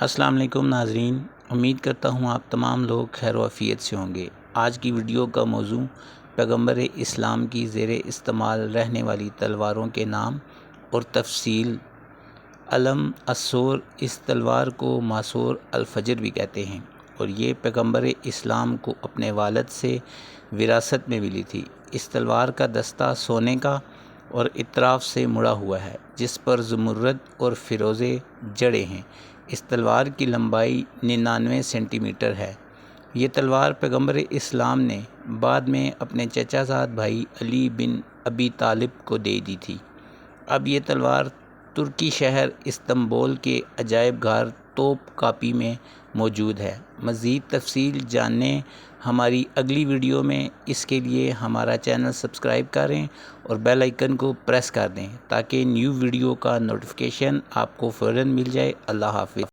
السلام علیکم ناظرین، امید کرتا ہوں آپ تمام لوگ خیر و عافیت سے ہوں گے۔ آج کی ویڈیو کا موضوع پیغمبر اسلام کی زیر استعمال رہنے والی تلواروں کے نام اور تفصیل۔ علم السور، اس تلوار کو ماسور الفجر بھی کہتے ہیں اور یہ پیغمبر اسلام کو اپنے والد سے وراثت میں ملی تھی۔ اس تلوار کا دستہ سونے کا اور اطراف سے مڑا ہوا ہے، جس پر زمرد اور فیروزے جڑے ہیں۔ اس تلوار کی لمبائی 99 سینٹی میٹر ہے۔ یہ تلوار پیغمبر اسلام نے بعد میں اپنے چچا زاد بھائی علی بن ابی طالب کو دے دی تھی۔ اب یہ تلوار ترکی شہر استنبول کے عجائب گھر توپ کاپی میں موجود ہے۔ مزید تفصیل جاننے ہماری اگلی ویڈیو میں، اس کے لیے ہمارا چینل سبسکرائب کریں اور بیل آئیکن کو پریس کر دیں تاکہ نیو ویڈیو کا نوٹیفیکیشن آپ کو فوراً مل جائے۔ اللہ حافظ۔